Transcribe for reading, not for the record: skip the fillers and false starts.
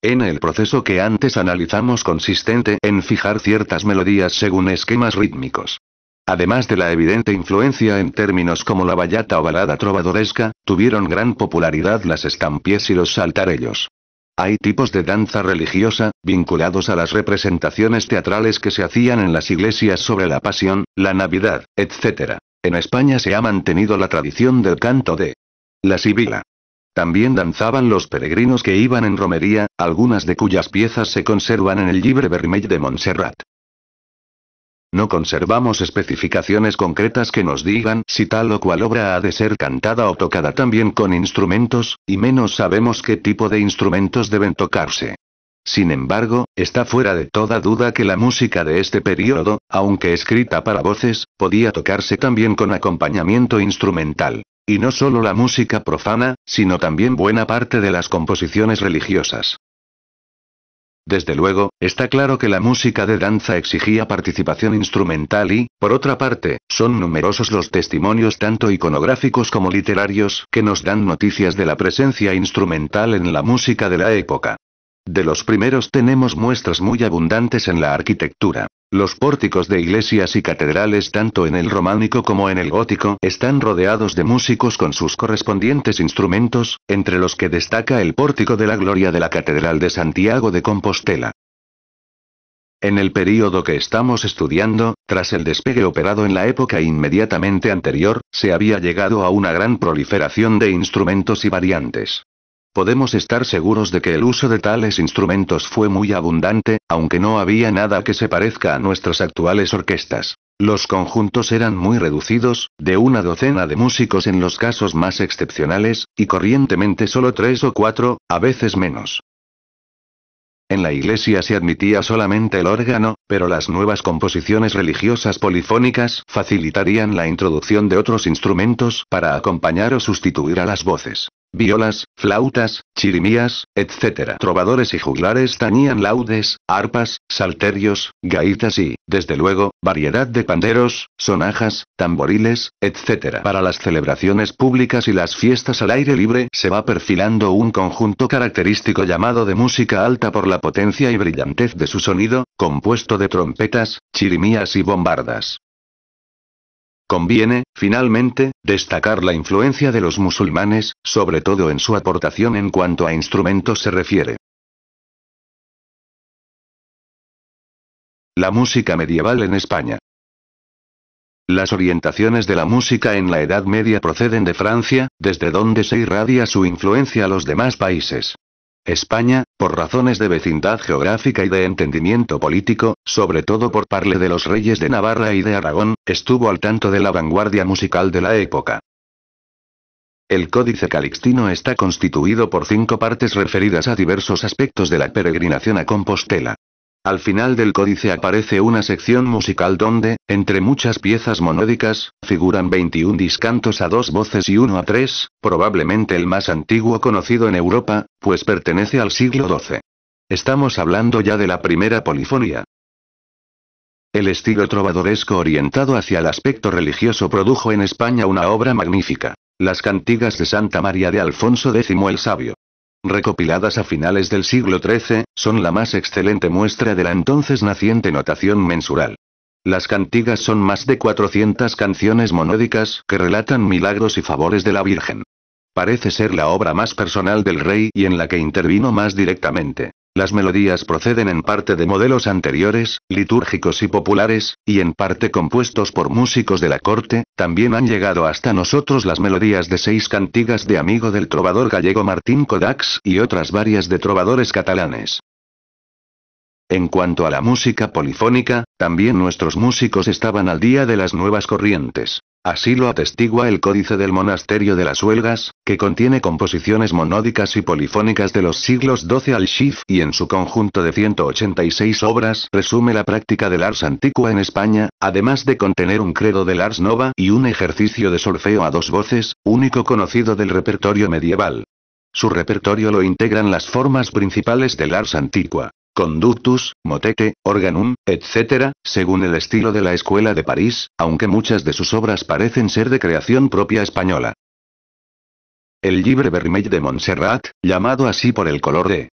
El proceso que antes analizamos consistente en fijar ciertas melodías según esquemas rítmicos. Además de la evidente influencia en términos como la ballata o balada trovadoresca, tuvieron gran popularidad las estampiés y los saltarellos. Hay tipos de danza religiosa, vinculados a las representaciones teatrales que se hacían en las iglesias sobre la Pasión, la Navidad, etc. En España se ha mantenido la tradición del canto de la sibila. También danzaban los peregrinos que iban en romería, algunas de cuyas piezas se conservan en el Llibre Vermell de Montserrat. No conservamos especificaciones concretas que nos digan si tal o cual obra ha de ser cantada o tocada también con instrumentos, y menos sabemos qué tipo de instrumentos deben tocarse. Sin embargo, está fuera de toda duda que la música de este período, aunque escrita para voces, podía tocarse también con acompañamiento instrumental. Y no solo la música profana, sino también buena parte de las composiciones religiosas. Desde luego, está claro que la música de danza exigía participación instrumental y, por otra parte, son numerosos los testimonios tanto iconográficos como literarios que nos dan noticias de la presencia instrumental en la música de la época. De los primeros tenemos muestras muy abundantes en la arquitectura. Los pórticos de iglesias y catedrales tanto en el románico como en el gótico están rodeados de músicos con sus correspondientes instrumentos, entre los que destaca el pórtico de la Gloria de la Catedral de Santiago de Compostela. En el período que estamos estudiando, tras el despegue operado en la época inmediatamente anterior, se había llegado a una gran proliferación de instrumentos y variantes. Podemos estar seguros de que el uso de tales instrumentos fue muy abundante, aunque no había nada que se parezca a nuestras actuales orquestas. Los conjuntos eran muy reducidos, de una docena de músicos en los casos más excepcionales, y corrientemente solo 3 o 4, a veces menos. En la iglesia se admitía solamente el órgano, pero las nuevas composiciones religiosas polifónicas facilitarían la introducción de otros instrumentos para acompañar o sustituir a las voces. Violas, flautas, chirimías, etc. Trovadores y juglares tañían laudes, arpas, salterios, gaitas y, desde luego, variedad de panderos, sonajas, tamboriles, etc. Para las celebraciones públicas y las fiestas al aire libre se va perfilando un conjunto característico llamado de música alta por la potencia y brillantez de su sonido, compuesto de trompetas, chirimías y bombardas. Conviene, finalmente, destacar la influencia de los musulmanes, sobre todo en su aportación en cuanto a instrumentos se refiere. La música medieval en España. Las orientaciones de la música en la Edad Media proceden de Francia, desde donde se irradia su influencia a los demás países. España, por razones de vecindad geográfica y de entendimiento político, sobre todo por parte de los reyes de Navarra y de Aragón, estuvo al tanto de la vanguardia musical de la época. El Códice Calixtino está constituido por 5 partes referidas a diversos aspectos de la peregrinación a Compostela. Al final del códice aparece una sección musical donde, entre muchas piezas monódicas, figuran 21 discantos a 2 voces y 1 a 3, probablemente el más antiguo conocido en Europa, pues pertenece al siglo XII. Estamos hablando ya de la primera polifonía. El estilo trovadoresco orientado hacia el aspecto religioso produjo en España una obra magnífica, las cantigas de Santa María de Alfonso X el Sabio. Recopiladas a finales del siglo XIII, son la más excelente muestra de la entonces naciente notación mensural. Las cantigas son más de 400 canciones monódicas que relatan milagros y favores de la Virgen. Parece ser la obra más personal del rey y en la que intervino más directamente. Las melodías proceden en parte de modelos anteriores, litúrgicos y populares, y en parte compuestos por músicos de la corte. También han llegado hasta nosotros las melodías de 6 cantigas de amigo del trovador gallego Martín Codax y otras varias de trovadores catalanes. En cuanto a la música polifónica, también nuestros músicos estaban al día de las nuevas corrientes. Así lo atestigua el Códice del Monasterio de las Huelgas, que contiene composiciones monódicas y polifónicas de los siglos XII al Xif y en su conjunto de 186 obras resume la práctica del ars antiqua en España, además de contener un credo del ars nova y un ejercicio de solfeo a 2 voces, único conocido del repertorio medieval. Su repertorio lo integran las formas principales del ars antiqua. Conductus, motete, organum, etc., según el estilo de la Escuela de París, aunque muchas de sus obras parecen ser de creación propia española. El Llibre Vermell de Montserrat, llamado así por el color de